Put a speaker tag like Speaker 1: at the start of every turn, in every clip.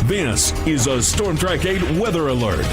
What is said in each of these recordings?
Speaker 1: This is a Storm Track 8 weather alert.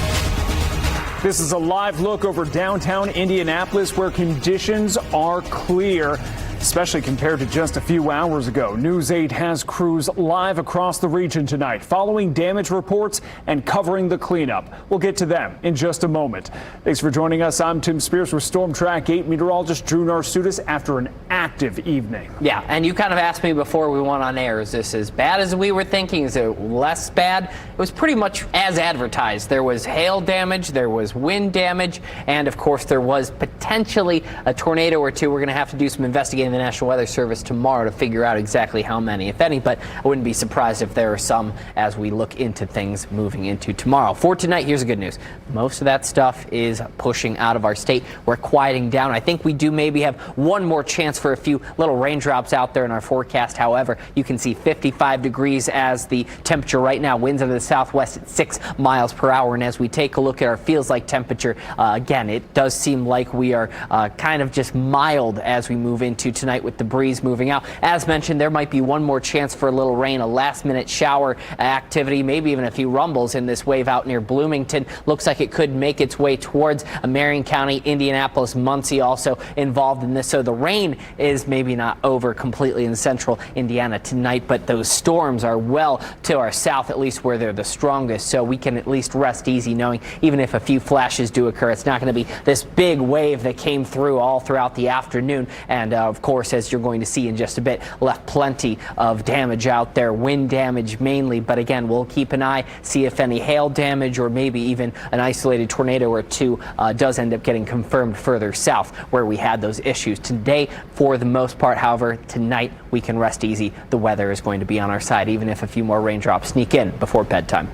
Speaker 2: This is a live look over downtown Indianapolis where conditions are clear, especially compared to just a few hours ago. News 8 has crews live across the region tonight, following damage reports and covering the cleanup. We'll get to them in just a moment. Thanks for joining us. I'm Tim Spears with Storm Track 8 meteorologist Drew Narsutis after an active evening.
Speaker 3: Yeah, and you kind of asked me before we went on air, is this as bad as we were thinking? Is it less bad? It was pretty much as advertised. There was hail damage, there was wind damage, and of course there was potentially a tornado or two. We're going to have to do some investigating the National Weather Service tomorrow to figure out exactly how many, if any, but I wouldn't be surprised if there are some as we look into things moving into tomorrow. For tonight, here's the good news. Most of that stuff is pushing out of our state. We're quieting down. I think we do maybe have one more chance for a few little raindrops out there in our forecast. However, you can see 55 degrees as the temperature right now. Winds out of the southwest at 6 miles per hour. And as we take a look at our feels like temperature, again, it does seem like we are kind of just mild as we move into tonight with the breeze moving out. As mentioned, there might be one more chance for a little rain, a last-minute shower activity, maybe even a few rumbles in this wave out near Bloomington. Looks like it could make its way towards Marion County, Indianapolis, Muncie also involved in this. So the rain is maybe not over completely in central Indiana tonight, but those storms are well to our south, at least where they're the strongest. So we can at least rest easy knowing even if a few flashes do occur, it's not going to be this big wave that came through all throughout the afternoon. And of course, as you're going to see in just a bit, left plenty of damage out there, wind damage mainly. But again, we'll keep an eye, see if any hail damage or maybe even an isolated tornado or two does end up getting confirmed further south where we had those issues. Today, for the most part, however, tonight we can rest easy. The weather is going to be on our side, even if a few more raindrops sneak in before bedtime.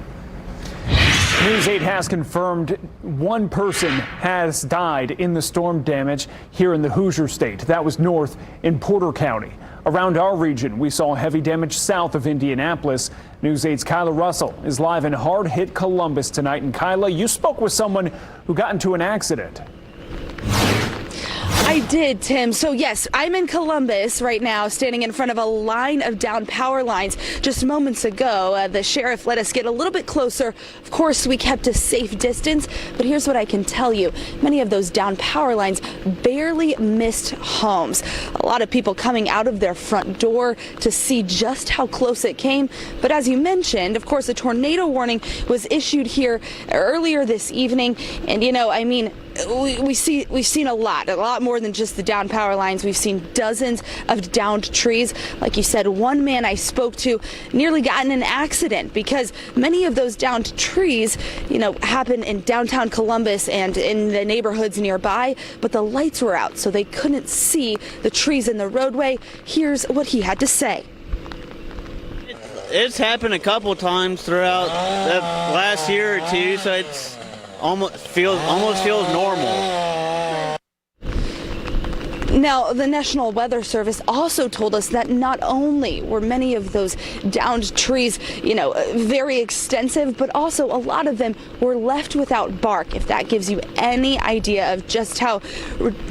Speaker 2: News 8 has confirmed one person has died in the storm damage here in the Hoosier state. That was north in Porter County. Around our region, we saw heavy damage south of Indianapolis. News 8's Kyla Russell is live in hard-hit Columbus tonight. And Kyla, you spoke with someone who got into an accident.
Speaker 4: I did, Tim. So yes, I'm in Columbus right now, standing in front of a line of downed power lines. Just moments ago, the sheriff let us get a little bit closer. Of course, we kept a safe distance, but here's what I can tell you. Many of those downed power lines barely missed homes. A lot of people coming out of their front door to see just how close it came. But as you mentioned, of course, a tornado warning was issued here earlier this evening. And, you know, I mean, we've seen a lot more than just the downed power lines. We've seen dozens of downed trees. Like you said, one man I spoke to nearly got in an accident because many of those downed trees, you know, happen in downtown Columbus and in the neighborhoods nearby, but the lights were out, so they couldn't see the trees in the roadway. Here's what he had to say.
Speaker 5: It's happened a couple times throughout the last year or two, so it's almost feels normal.
Speaker 4: Now, the National Weather Service also told us that not only were many of those downed trees, you know, very extensive, but also a lot of them were left without bark. If that gives you any idea of just how,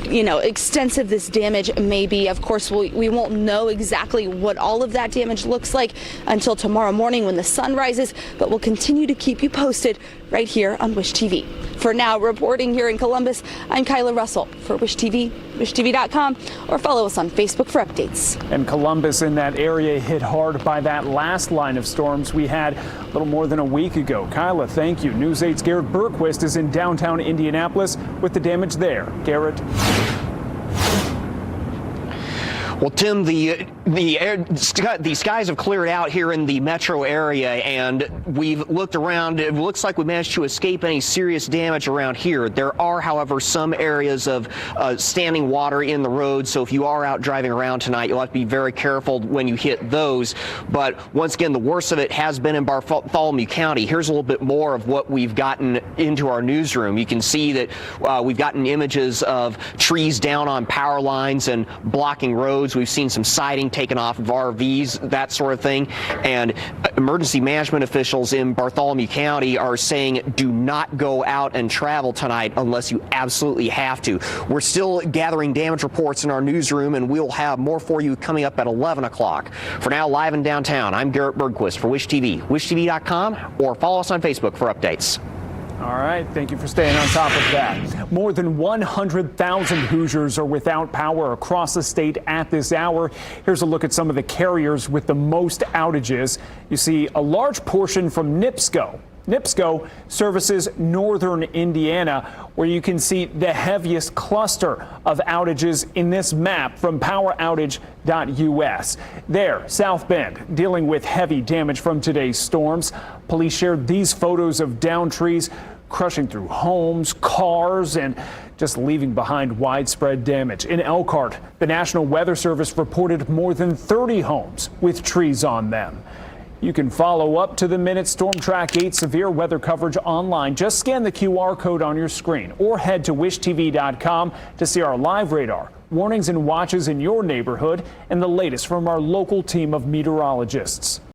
Speaker 4: you know, extensive this damage may be. Of course, we won't know exactly what all of that damage looks like until tomorrow morning when the sun rises, but we'll continue to keep you posted right here on Wish TV. For now, reporting here in Columbus, I'm Kyla Russell for Wish TV, wishtv.com, or follow us on Facebook for updates.
Speaker 2: And Columbus in that area hit hard by that last line of storms we had a little more than a week ago. Kyla, thank you. News 8's Garrett Bergquist is in downtown Indianapolis with the damage there. Garrett.
Speaker 6: Well, Tim, the skies have cleared out here in the metro area, and we've looked around. It looks like we managed to escape any serious damage around here. There are, however, some areas of standing water in the road, so if you are out driving around tonight, you'll have to be very careful when you hit those. But once again, the worst of it has been in Bartholomew County. Here's a little bit more of what we've gotten into our newsroom. You can see that we've gotten images of trees down on power lines and blocking roads. roads. We've seen some siding taken off of RVs, that sort of thing. And emergency management officials in Bartholomew County are saying do not go out and travel tonight unless you absolutely have to. We're still gathering damage reports in our newsroom, and we'll have more for you coming up at 11 o'clock. For now, live in downtown, I'm Garrett Bergquist for Wish TV, wishtv.com, or follow us on Facebook for updates.
Speaker 2: All right, thank you for staying on top of that. More than 100,000 Hoosiers are without power across the state at this hour. Here's a look at some of the carriers with the most outages. You see a large portion from NIPSCO. NIPSCO services northern Indiana, where you can see the heaviest cluster of outages in this map from poweroutage.us. There, South Bend, dealing with heavy damage from today's storms. Police shared these photos of downed trees crushing through homes, cars, and just leaving behind widespread damage. In Elkhart, the National Weather Service reported more than 30 homes with trees on them. You can follow up to the minute Storm Track 8 severe weather coverage online. Just scan the QR code on your screen or head to wishtv.com to see our live radar, warnings and watches in your neighborhood, and the latest from our local team of meteorologists.